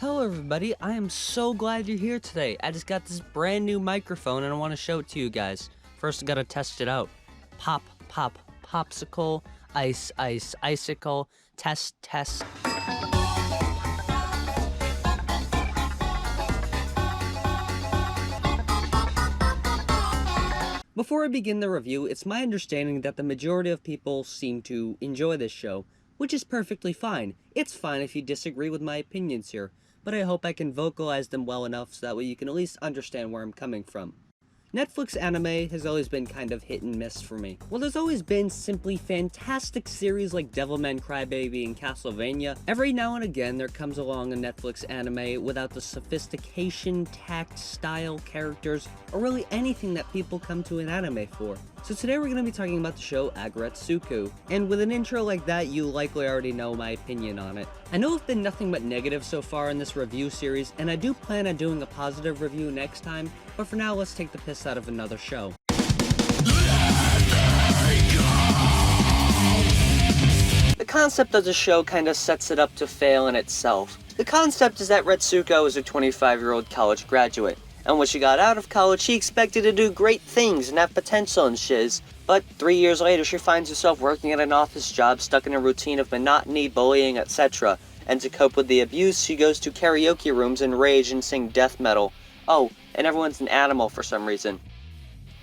Hello everybody, I am so glad you're here today. I just got this brand new microphone and I want to show it to you guys. First I gotta test it out. Pop, pop, popsicle, ice, ice, icicle, test, test. Before I begin the review, it's my understanding that the majority of people seem to enjoy this show, which is perfectly fine. It's fine if you disagree with my opinions here, but I hope I can vocalize them well enough so that way you can at least understand where I'm coming from. Netflix anime has always been kind of hit and miss for me. While there's always been simply fantastic series like Devilman Crybaby and Castlevania, every now and again there comes along a Netflix anime without the sophistication, tact, style, characters, or really anything that people come to an anime for. So today we're going to be talking about the show Aggretsuko, and with an intro like that you likely already know my opinion on it. I know I've been nothing but negative so far in this review series, and I do plan on doing a positive review next time, but for now let's take the piss out of another show. The concept of the show kind of sets it up to fail in itself. The concept is that Retsuko is a 25-year-old college graduate, and when she got out of college she expected to do great things and have potential and shiz, but 3 years later she finds herself working at an office job stuck in a routine of monotony, bullying, etc. And to cope with the abuse she goes to karaoke rooms and rage and sing death metal. Oh, and everyone's an animal for some reason.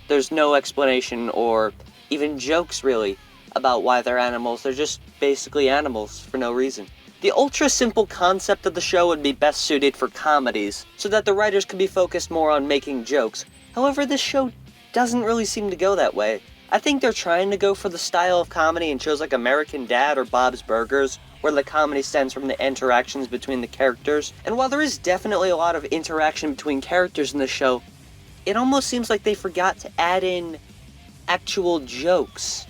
There's no explanation or even jokes really about why they're animals, they're just basically animals for no reason. The ultra-simple concept of the show would be best suited for comedies, so that the writers could be focused more on making jokes. However, this show doesn't really seem to go that way. I think they're trying to go for the style of comedy in shows like American Dad or Bob's Burgers, where the comedy stems from the interactions between the characters. And while there is definitely a lot of interaction between characters in the show, it almost seems like they forgot to add in actual jokes.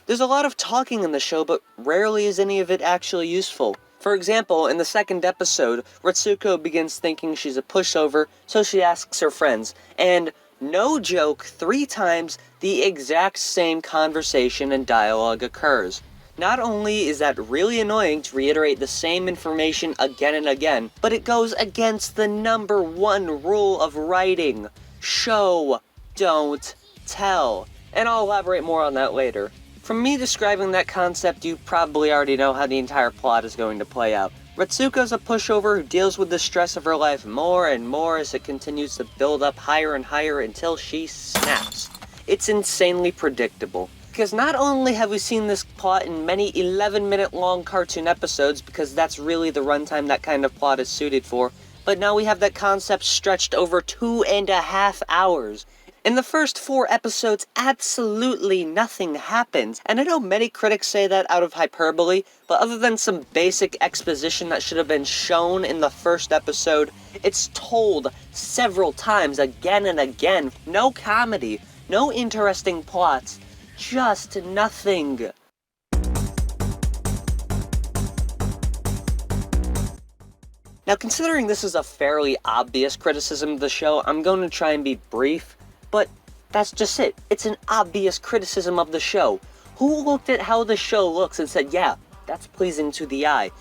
There's a lot of talking in the show, but rarely is any of it actually useful. For example, in the second episode, Retsuko begins thinking she's a pushover, so she asks her friends, and no joke, 3 times the exact same conversation and dialogue occurs. Not only is that really annoying to reiterate the same information again and again, but it goes against the #1 rule of writing. Show, don't tell. And I'll elaborate more on that later. From me describing that concept, you probably already know how the entire plot is going to play out. Retsuko's a pushover who deals with the stress of her life more and more as it continues to build up higher and higher until she snaps. It's insanely predictable. Because not only have we seen this plot in many 11-minute long cartoon episodes, because that's really the runtime that kind of plot is suited for, but now we have that concept stretched over 2.5 hours. In the first 4 episodes, absolutely nothing happens, and I know many critics say that out of hyperbole, but other than some basic exposition that should have been shown in the first episode, it's told several times again and again. No comedy, no interesting plots, just nothing. Now, considering this is a fairly obvious criticism of the show, I'm going to try and be brief. But that's just it. It's an obvious criticism of the show. Who looked at how the show looks and said, yeah, that's pleasing to the eye?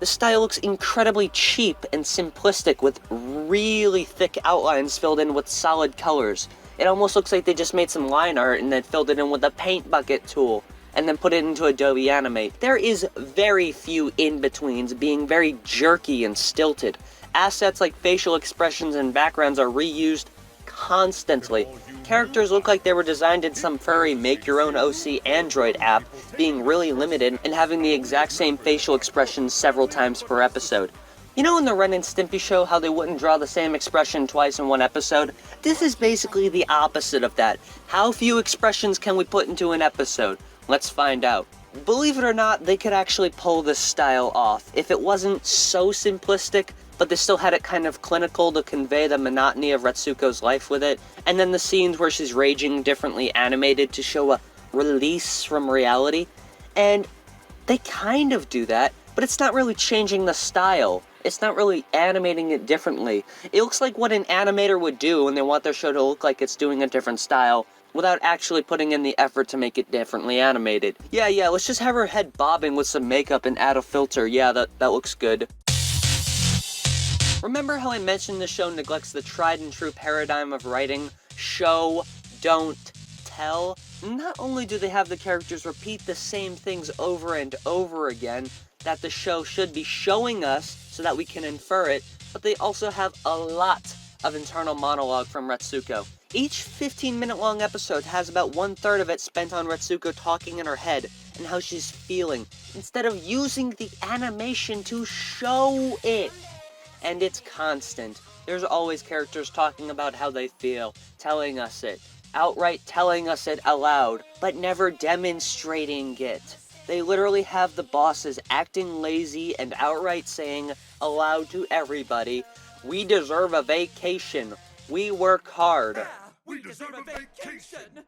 The style looks incredibly cheap and simplistic with really thick outlines filled in with solid colors. It almost looks like they just made some line art and then filled it in with a paint bucket tool and then put it into Adobe Animate. There is very few in-betweens, being very jerky and stilted. Assets like facial expressions and backgrounds are reused constantly. Characters look like they were designed in some furry make-your-own OC Android app, being really limited and having the exact same facial expressions several times per episode. You know in the Ren and Stimpy show how they wouldn't draw the same expression twice in one episode? This is basically the opposite of that. How few expressions can we put into an episode? Let's find out. Believe it or not, they could actually pull this style off if it wasn't so simplistic, but they still had it kind of clinical to convey the monotony of Retsuko's life with it, and then the scenes where she's raging differently animated to show a release from reality. And they kind of do that, but it's not really changing the style. It's not really animating it differently. It looks like what an animator would do when they want their show to look like it's doing a different style, without actually putting in the effort to make it differently animated. Yeah, let's just have her head bobbing with some makeup and add a filter. Yeah, that looks good. Remember how I mentioned the show neglects the tried and true paradigm of writing? Show, don't, tell? Not only do they have the characters repeat the same things over and over again that the show should be showing us so that we can infer it, but they also have a lot of internal monologue from Aggretsuko. Each 15-minute long episode has about 1/3 of it spent on Aggretsuko talking in her head and how she's feeling, instead of using the animation to show it. And it's constant. There's always characters talking about how they feel, telling us it, outright telling us it aloud, but never demonstrating it. They literally have the bosses acting lazy and outright saying aloud to everybody, "We deserve a vacation. We work hard." Yeah, we deserve a vacation.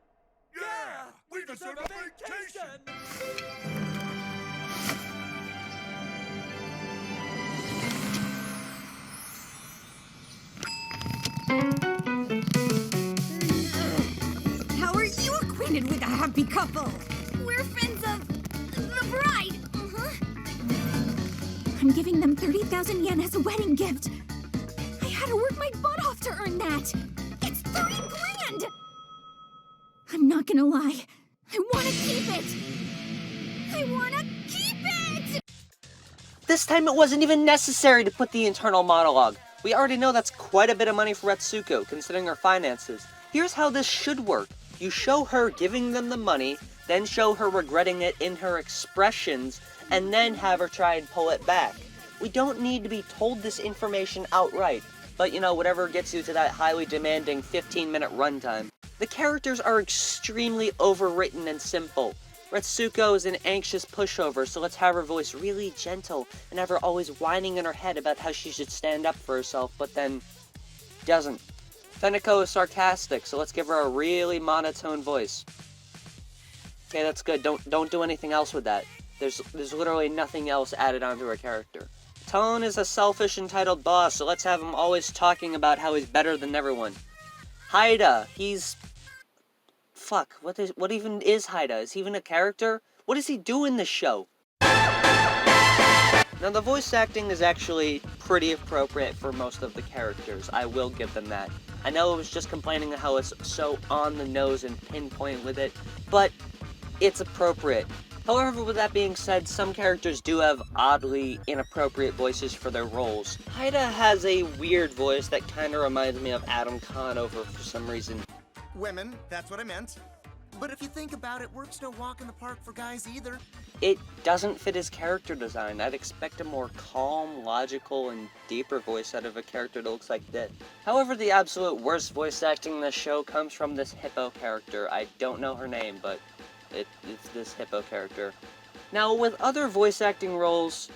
Yeah, we deserve a vacation. How are you acquainted with a happy couple? We're friends of the bride. I'm giving them 30,000 yen as a wedding gift. I had to work my butt off to earn that. It's 30 grand! I'm not gonna lie. I wanna keep it. I wanna keep it! This time it wasn't even necessary to put the internal monologue. We already know that's quite a bit of money for Aggretsuko, considering her finances. Here's how this should work. You show her giving them the money, then show her regretting it in her expressions, and then have her try and pull it back. We don't need to be told this information outright, but you know, whatever gets you to that highly demanding 15-minute runtime. The characters are extremely overwritten and simple. Aggretsuko is an anxious pushover, so let's have her voice really gentle and have her always whining in her head about how she should stand up for herself, but then doesn't. Feneko is sarcastic, so let's give her a really monotone voice. Okay, that's good. Don't do anything else with that. There's literally nothing else added onto her character. Tone is a selfish, entitled boss, so let's have him always talking about how he's better than everyone. Haida, he's... Fuck, what even is Haida? Is he even a character? What does he do in this show? Now, the voice acting is actually pretty appropriate for most of the characters. I will give them that. I know I was just complaining how it's so on the nose and pinpoint with it, but it's appropriate. However, with that being said, some characters do have oddly inappropriate voices for their roles. Haida has a weird voice that kinda reminds me of Adam Conover for some reason. Women, that's what I meant. But if you think about it, work's no walk in the park for guys either. It doesn't fit his character design. I'd expect a more calm, logical, and deeper voice out of a character that looks like this. However, the absolute worst voice acting in this show comes from this hippo character. I don't know her name, but it's this hippo character. Now, with other voice acting roles,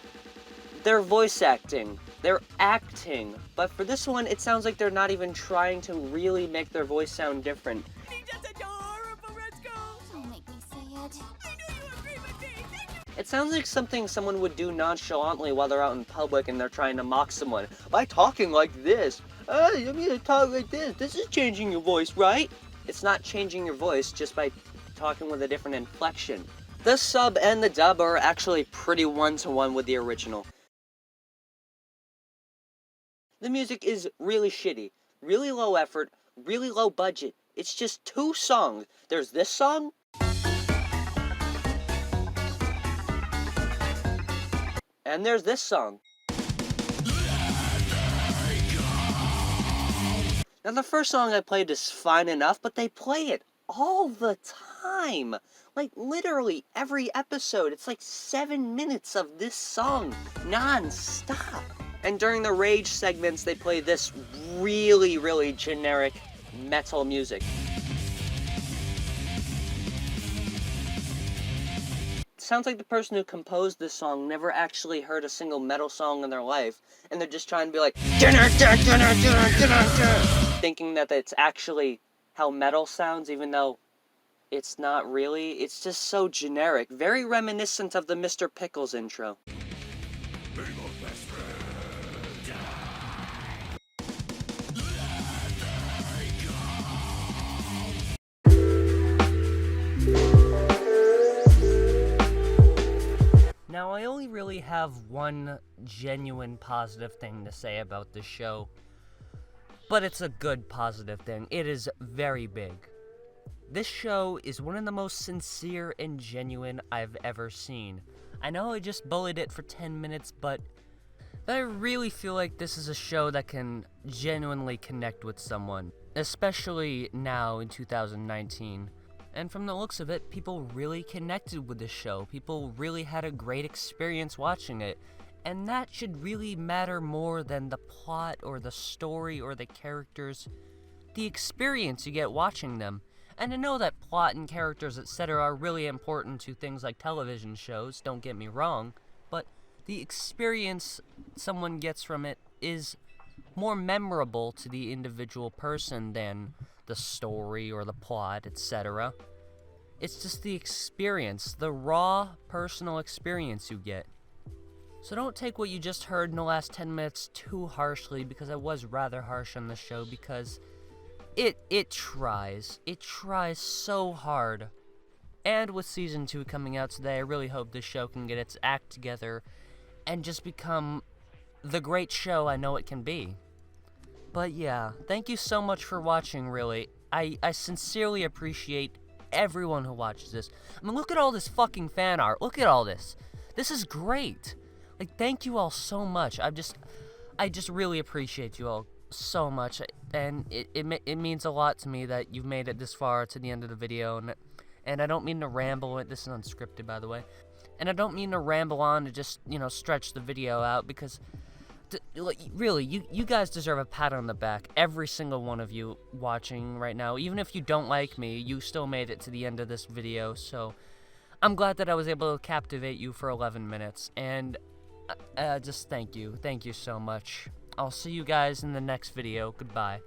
they're voice acting. They're acting. But for this one, it sounds like they're not even trying to really make their voice sound different. He's just adorable, let's go. Don't make me say it. I knew you agree with me. It sounds like something someone would do nonchalantly while they're out in public and they're trying to mock someone. By talking like this. I'm gonna talk like this. This is changing your voice, right? It's not changing your voice just by talking with a different inflection. The sub and the dub are actually pretty one-to-one with the original. The music is really shitty, really low effort, really low budget. It's just 2 songs. There's this song, and there's this song. Now, the first song I played is fine enough, but they play it all the time. Like, literally every episode. It's like 7 minutes of this song, non-stop. And during the rage segments, they play this really, really generic metal music. It sounds like the person who composed this song never actually heard a single metal song in their life, and they're just trying to be like, thinking that it's actually how metal sounds, even though it's not really. It's just so generic, very reminiscent of the Mr. Pickles intro. Now, I only really really have one genuine positive thing to say about this show, but it's a good positive thing. It is very big. This show is one of the most sincere and genuine I've ever seen. I know I just bullied it for 10 minutes, but I really feel like this is a show that can genuinely connect with someone, especially now in 2019. And from the looks of it, people really connected with this show. People really had a great experience watching it. And that should really matter more than the plot or the story or the characters. The experience you get watching them. And I know that plot and characters, etc. are really important to things like television shows, don't get me wrong, but the experience someone gets from it is more memorable to the individual person than the story or the plot, etc. It's just the experience, the raw, personal experience you get. So don't take what you just heard in the last 10 minutes too harshly, because I was rather harsh on the show, because it tries. It tries so hard. And with Season 2 coming out today, I really hope this show can get its act together and just become the great show I know it can be. But yeah, thank you so much for watching, really. I sincerely appreciate everyone who watches this. I mean, look at all this fucking fan art. Look at all this. This is great. Like, thank you all so much. I just really appreciate you all so much. And it means a lot to me that you've made it this far to the end of the video. And I don't mean to ramble. This is unscripted, by the way. And I don't mean to ramble on to just, stretch the video out, because really, you guys deserve a pat on the back. Every single one of you watching right now. Even if you don't like me, you still made it to the end of this video. So I'm glad that I was able to captivate you for 11 minutes. And just thank you. Thank you so much. I'll see you guys in the next video. Goodbye.